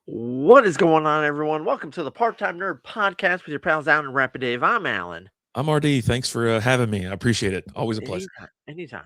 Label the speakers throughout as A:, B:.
A: What is going on, everyone? Welcome to the Part-Time Nerd Podcast with your pals Alan and Rapid Dave. I'm Alan.
B: I'm RD. Thanks for having me. I appreciate it. Always a pleasure.
A: Anytime.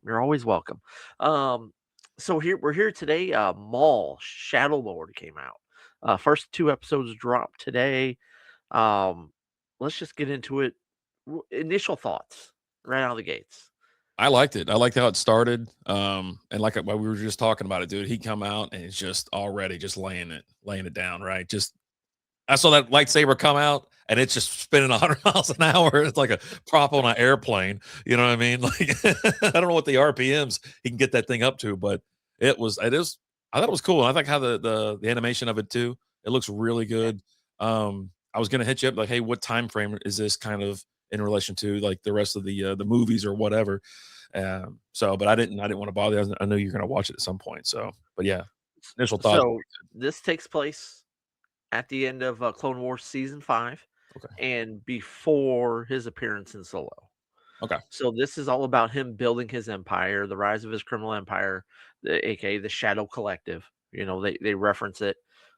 A: You're always welcome. Um, so we're here today. Maul Shadow Lord came out. First two episodes dropped today. Um, let's just get into it. Initial thoughts right out of the gates.
B: I liked it. I liked how it started. And like we were just talking about it, dude. He come out and it's just already just laying it down, right? Just I saw that lightsaber come out and it's just spinning 100 miles an hour. It's like a prop on an airplane. You know what I mean? Like I don't know what the RPMs he can get that thing up to, but it is. I thought it was cool. I think how the animation of it too. It looks really good. I was gonna hit you up like, hey, what time frame is this kind of in relation to like the rest of the movies or whatever? But I didn't want to bother you. I know you're gonna watch it at some point. So, but yeah, initial thoughts.
A: So this takes place at the end of Clone Wars season 5
B: Okay.
A: and before his appearance in Solo.
B: Okay.
A: So this is all about him building his empire, the rise of his criminal empire, aka the Shadow Collective. They reference it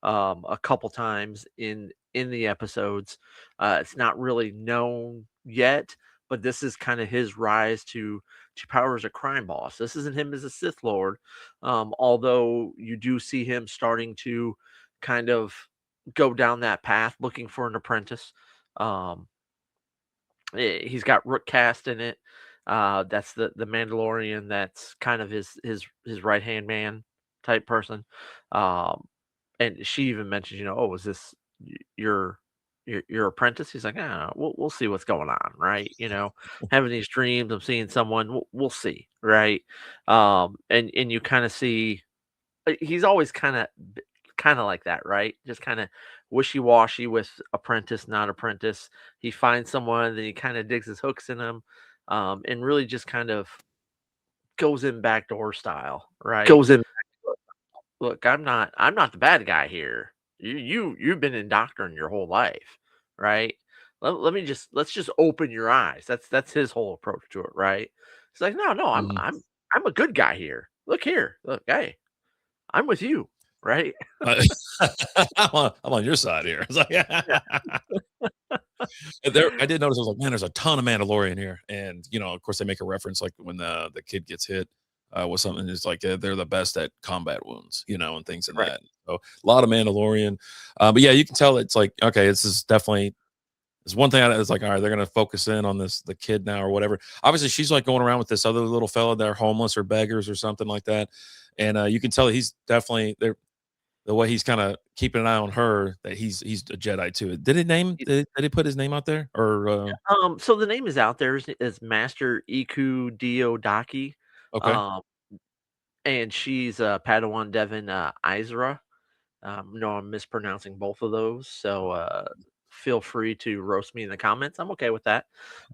A: a couple times in the episodes. It's not really known yet, but this is kind of his rise to power as a crime boss. This isn't him as a Sith Lord, although you do see him starting to kind of go down that path, looking for an apprentice. Um, he's got Rook Cast in it. That's the Mandalorian. That's kind of his right hand man type person. Um, and she even mentions, oh, is this your your apprentice? He's like, ah, we'll see what's going on, right? Having these dreams of seeing someone, we'll see, right? And you kind of see he's always kind of like that, right? Just kind of wishy-washy with apprentice, not apprentice. He finds someone, then he kind of digs his hooks in them, and really just kind of goes in backdoor style, right?
B: Goes in.
A: Look, I'm not the bad guy here. You've been indoctrinated your whole life, right? Let's just open your eyes. That's his whole approach to it, right? He's like, no,
B: Mhm.
A: I'm a good guy here. Look here, look, hey, I'm with you, right?
B: Uh, I'm on your side here. It's like, I did notice. I was like, man, there's a ton of Mandalorian here, and of course, they make a reference like when the kid gets hit with something. It's like they're the best at combat wounds, and things in
A: Right.
B: that. So a lot of Mandalorian, but yeah, you can tell it's like okay, this is definitely. It's one thing I was like, all right, they're gonna focus in on the kid now or whatever. Obviously, she's like going around with this other little fella that are homeless or beggars or something like that, and you can tell that he's definitely there the way he's kind of keeping an eye on her, that he's a Jedi too. Did he put his name out there or
A: So the name is out there is Master Iku Diodaki,
B: okay.
A: um, and she's Padawan Devin Izra. No, I'm mispronouncing both of those, so feel free to roast me in the comments. I'm okay with that.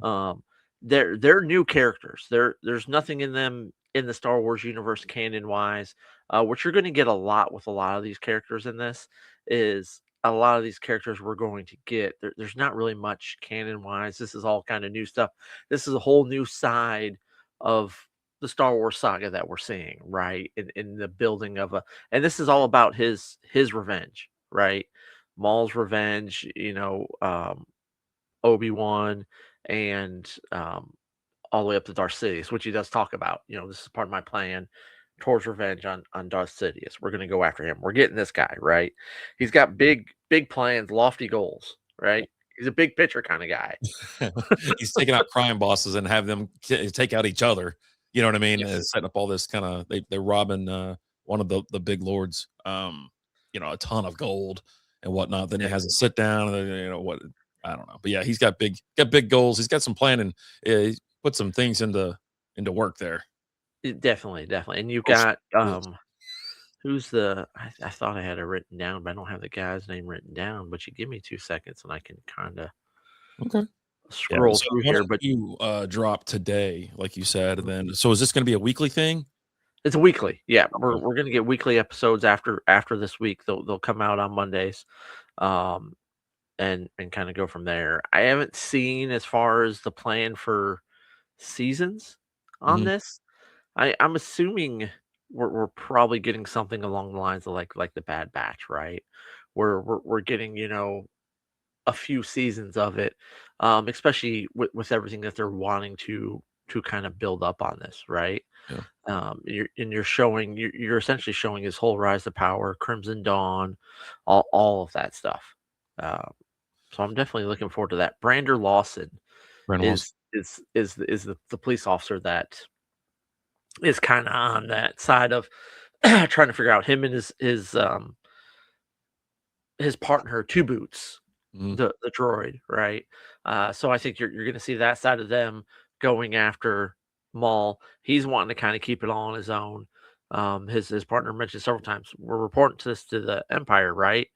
A: Um, they're new characters. There's nothing in them in the Star Wars universe canon wise. What you're going to get a lot with a lot of these characters in this is a lot of these characters we're going to get. There's not really much canon wise. This is all kind of new stuff. This is a whole new side of the Star Wars saga that we're seeing, right? In the building of a and this is all about his revenge, right? Maul's revenge, Obi-Wan and all the way up to Darth Sidious, which he does talk about. This is part of my plan towards revenge on Darth Sidious. We're gonna go after him. We're getting this guy, right? He's got big plans, lofty goals, right? He's a big picture kind of guy.
B: He's taking out crime bosses and have them take out each other. You know what I mean?
A: Yes.
B: Setting up all this kind of they're robbing one of the big lords, a ton of gold and whatnot. Then he has a sit down and what I don't know. But yeah, he's got big goals. He's got some planning. He put some things into work there.
A: Definitely. And you've
B: Oh,
A: got
B: yes.
A: who's the I thought I had it written down, but I don't have the guy's name written down, but you give me 2 seconds and I can kinda
B: Okay. Yeah.
A: scroll
B: So
A: through
B: why
A: here,
B: don't
A: but
B: you drop today, like you said, and then so is this gonna be a weekly thing?
A: it's weekly. Yeah, we're
B: Okay.
A: we're gonna get weekly episodes after this week. They'll come out on Mondays, um, and kinda go from there. I haven't seen as far as the plan for seasons on
B: Mhm.
A: this. I'm assuming we're probably getting something along the lines of like the Bad Batch, right? Where we're getting, a few seasons of it, especially with everything that they're wanting to kind of build up on this, right?
B: Yeah.
A: You're essentially showing his whole rise to power, Crimson Dawn, all of that stuff. Um, so I'm definitely looking forward to that. Brander Lawson
B: Brandon Wilson.
A: is the police officer that is kind of on that side of trying to figure out him and his partner, Two Boots,
B: Mhm.
A: the droid, right? So I think you're gonna see that side of them going after Maul. He's wanting to kind of keep it all on his own. His partner mentioned several times, we're reporting to this to the Empire, right?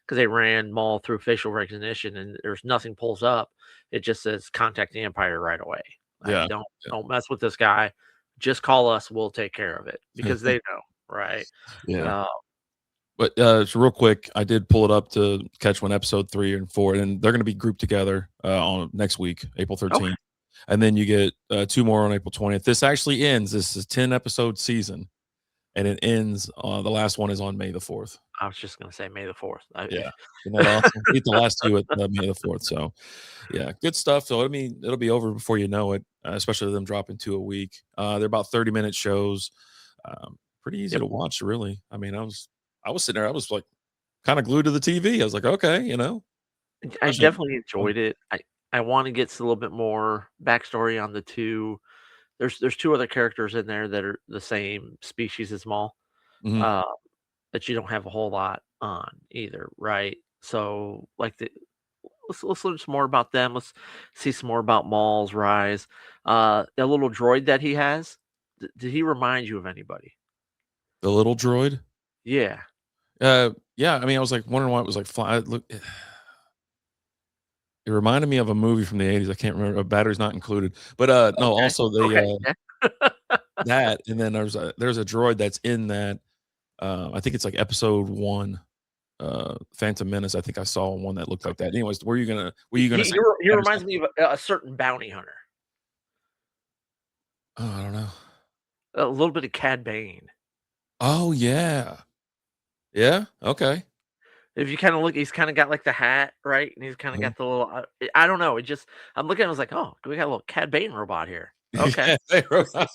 A: Because they ran Maul through facial recognition, and there's nothing pulls up. It just says contact the Empire right away. Like
B: Yeah.
A: don't mess with this guy. Just call us. We'll take care of it
B: Yeah.
A: because they know, right?
B: Yeah.
A: Uh,
B: But, so real quick, I did pull it up to catch when episode 3 and 4, and they're gonna be grouped together, on next week, April
A: okay.
B: 13th, and then you get, 2 more on April 20th. This actually ends this is 10-episode season, and it ends, the last one is on May the 4th.
A: I was just gonna say May the 4th.
B: Yeah. Isn't that awesome? Beat the last 2 at, May the 4th, so, yeah, good stuff. So, I mean, it'll be over before you know it, especially them dropping 2 a week. They're about 30-minute shows, pretty easy
A: Yep.
B: to watch, really. I mean, I was sitting there, I was, like, kinda glued to the TV. I was like, "Okay,"
A: I
B: especially
A: definitely enjoyed it. I wanna get a little bit more backstory on the 2. There's 2 other characters in there that are the same species as Maul,
B: Mhm.
A: uh, that you don't have a whole lot on either, right? So, like, let's learn some more about them. Let's see some more about Maul's rise. The little droid that he has, did he remind you of anybody?
B: The little droid?
A: Yeah.
B: Yeah, I mean, I was, like, wondering why it was, like, fly look it reminded me of a movie from the '80s. I can't remember, Batteries Not Included, but, no,
A: Okay.
B: also
A: Okay. Yeah.
B: that, and then there's a droid that's in that, I think it's, like, episode 1, Phantom Menace. I think I saw one that looked like that. Anyways, were you gonna say
A: He
B: Batteries
A: reminds
B: Not
A: me of a certain bounty hunter.
B: Oh, I don't know.
A: A little bit of Cad Bane.
B: Oh, yeah. Yeah, okay.
A: If you kinda look, he's kinda got, like, the hat, right? And he's kinda
B: Uh-huh.
A: got the little, I don't know, it just I'm looking at it, I was like, "Oh, we got a little Cad Bane robot here. Okay."
B: Yeah, they were
A: This is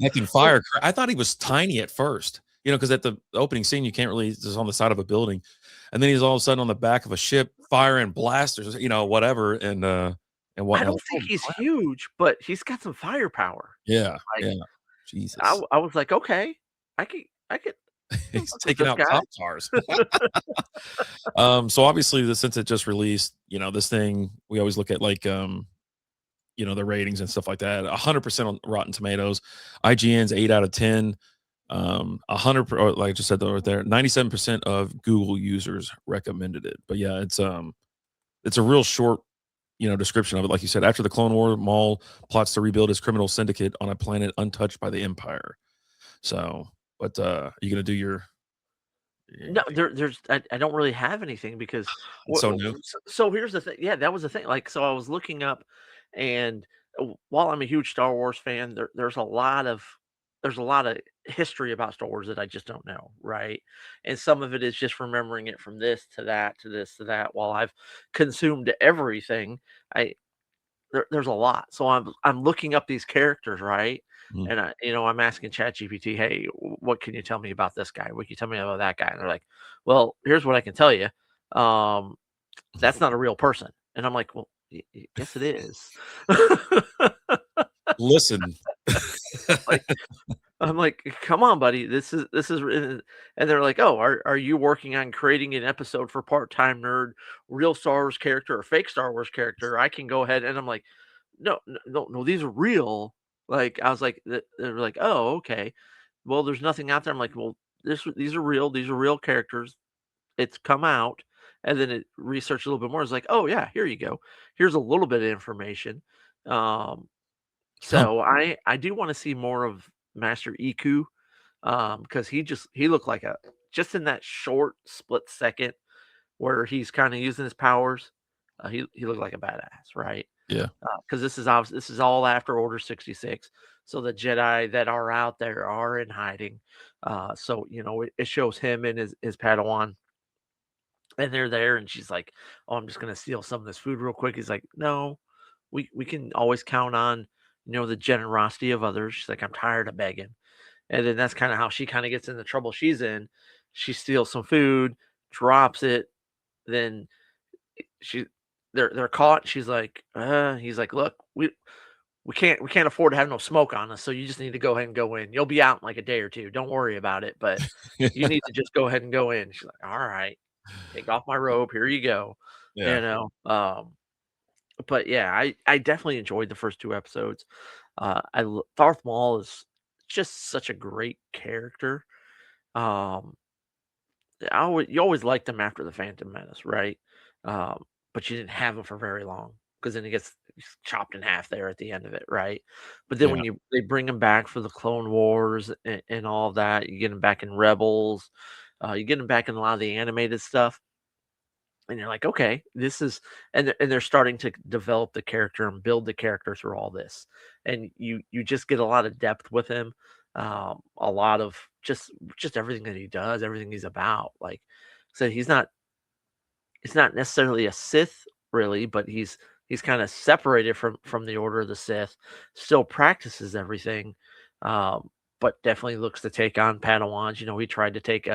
B: that can fire cra I thought he was tiny at first, because at the opening scene, you can't really just on the side of a building, and then he's all of a sudden on the back of a ship firing blasters, whatever, and
A: I
B: whatnot.
A: don't
B: Like,
A: think
B: holy
A: he's
B: crap.
A: huge, but he's got some firepower.
B: Yeah,
A: Like,
B: yeah. Jesus.
A: I was like, "Okay, I can
B: He's
A: fuck with
B: taking
A: this
B: out
A: guy."
B: cop cars. So obviously, since it just released, this thing, we always look at, like, the ratings and stuff like that. 100% on Rotten Tomatoes. IGN's 8 out of 10. 100 or like I just said right there, 97% of Google users recommended it. But yeah, it's a real short, description of it. Like you said, after the Clone War, Maul plots to rebuild his criminal syndicate on a planet untouched by the Empire. So, but you gonna do your
A: No, I don't really have anything because
B: it's so new.
A: so here's the thing. Yeah, that was the thing. Like, so I was looking up, and while I'm a huge Star Wars fan, there's a lot of history about Star Wars that I just don't know, right? And some of it is just remembering it from this to that to this to that. While I've consumed everything, I there's a lot. So I'm looking up these characters, right?
B: Mhm.
A: And I'm asking ChatGPT, "Hey, what can you tell me about this guy? What can you tell me about that guy?" And they're like, "Well, here's what I can tell you. Um, that's not a real person." And I'm like, "Well, yes, it is."
B: Listen.
A: Like, I'm like, "Come on, buddy. This is," and they're like, "Oh, are you working on creating an episode for part-time nerd, real Star Wars character or fake Star Wars character? I can go ahead." And I'm like, "No, no, no, these are real." Like, I was like, they're like, "Oh, okay. Well, there's nothing out there." I'm like, "Well, these are real. These are real characters. It's come out." And then it researched a little bit more. It's like, "Oh yeah, here you go. Here's a little bit of information." Um,
B: Huh.
A: so I do want to see more of Master Iku, because he looked like a just in that short split second where he's kind of using his powers, he looked like a badass, right?
B: Yeah.
A: Because this is all after Order 66. So the Jedi that are out there are in hiding. So it shows him and his Padawan, and they're there, and she's like, "Oh, I'm just gonna steal some of this food real quick." He's like, "No, we can always count on the generosity of others." She's like, "I'm tired of begging," and then that's kind of how she kind of gets in the trouble she's in. She steals some food, drops it, then she they're caught. She's like, he's like, "Look, we can't afford to have no smoke on us, so you just need to go ahead and go in. You'll be out in like a day or two. Don't worry about it, but you need to just go ahead and go in." She's like, "All right, take off my robe. Here you go."
B: Yeah.
A: You know, but yeah, I definitely enjoyed the first two episodes. Darth Maul is just such a great character. Um, you always liked him after the Phantom Menace, right? But you didn't have him for very long because then he's chopped in half there at the end of it, right? But then
B: Yeah.
A: when they bring him back for the Clone Wars and all that, you get him back in Rebels, you get him back in a lot of the animated stuff, and you're like, okay, this is, and they're starting to develop the character and build the character through all this, and you just get a lot of depth with him, a lot of just everything that he does, everything he's about. Like, so he's not necessarily a Sith really, but he's kind of separated from the Order of the Sith, still practices everything, but definitely looks to take on Padawans. He tried to take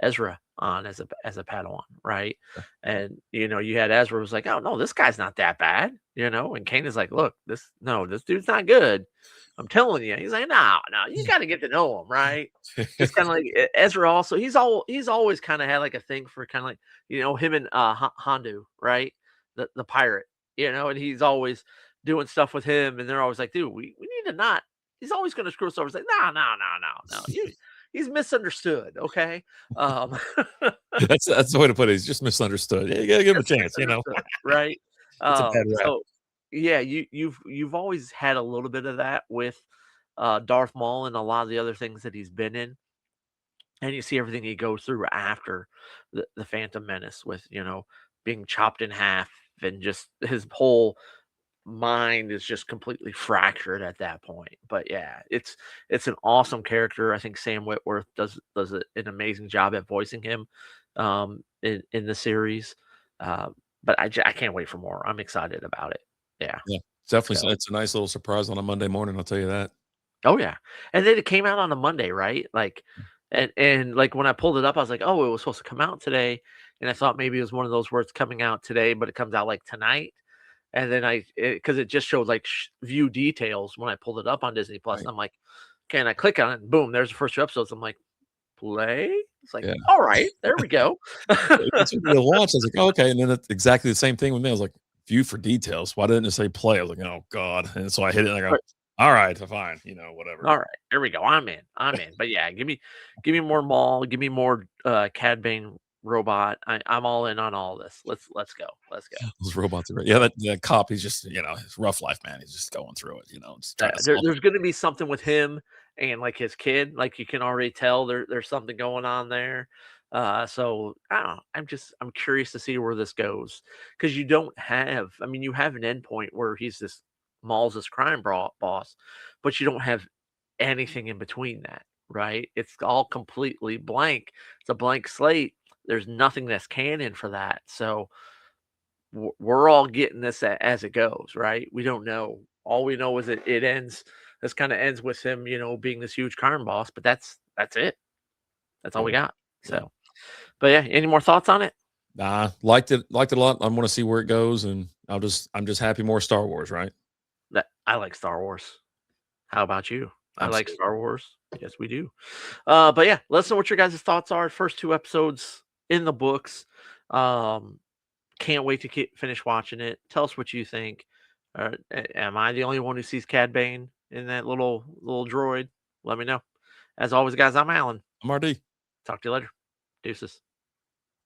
A: Ezra on as a Padawan, right? And you had Ezra was like, "Oh no, this guy's not that bad," and Kane is like, "Look, this dude's not good. I'm telling you." He's like, "No, no, you got to get to know him, right?" Just kind of like Ezra. Also, he's always kind of had like a thing for kind of like him and Hondu, right? The pirate, and he's always doing stuff with him, and they're always like, "Dude, we need to not." He's always going to screw us over. It's like, no, no, no, no, no. He's misunderstood. Okay, um,
B: That's the way to put it. He's just misunderstood. Yeah, you gotta give him a
A: it's
B: chance, you know?
A: misunderstood, right?
B: It's a bad rap.
A: So yeah, you've always had a little bit of that with Darth Maul and a lot of the other things that he's been in, and you see everything he goes through after the Phantom Menace with being chopped in half and just his whole mind is just completely fractured at that point. But yeah, it's an awesome character. I think Sam Witwer does an amazing job at voicing him in the series. Uh, but I can't wait for more. I'm excited about it. Yeah.
B: Yeah. It's definitely
A: So
B: it's a nice little surprise on a Monday morning, I'll tell you that.
A: oh yeah, and then it came out on a Monday, right? Like, and like when I pulled it up, I was like, oh, it was supposed to come out today, and I thought maybe it was one of those where it's coming out today, but it comes out like tonight. And then because it just showed like view details when I pulled it up on Disney Plus,
B: Right.
A: and I'm like, okay, and I click on it, and boom, there's the first two episodes. I'm like, play. It's like,
B: Yeah.
A: all right, there we go.
B: It took me to launch. I was like, "Oh, okay," and then it's exactly the same thing with me. I was like, "View for details." Why didn't it say play? I was like, "Oh god," and so I hit it and I go,
A: Right.
B: "Alright, fine," whatever.
A: All right, there we go. I'm in. I'm in. But yeah, give me more Maul. Give me more Cad Bane robot. I'm all in on all this. Let's go. Let's go.
B: Those robots are great. Yeah, that cop, he's just, his rough life, man. He's just going through it, just trying to
A: There,
B: solve
A: there's going to be something with him and like his kid. Like you can already tell there's something going on there. So I don't know. I'm curious to see where this goes because you don't have. I mean, you have an endpoint where he's this Maul's this boss, but you don't have anything in between that, right? It's all completely blank. It's a blank slate. There's nothing that's canon for that. So we're all getting this as it goes, right? We don't know. All we know is it ends. This kind of ends with him, being this huge crime boss. But that's it. That's all we
B: Cool.
A: got.
B: Yeah.
A: So, but yeah, any more thoughts on it?
B: Nah, liked it a lot. I wanna see where it goes, and I'm just happy more Star Wars, right?
A: That I like Star Wars. How about you? I like
B: Absolutely.
A: Star Wars. Yes, we do. But yeah, let us know what your guys' thoughts are. First two episodes in the books. Um, Can't wait to finish watching it. Tell us what you think. Am I the only one who sees Cad Bane in that little droid? Let me know. As always, guys, I'm Alan.
B: I'm RD.
A: Talk to you later. Deuces.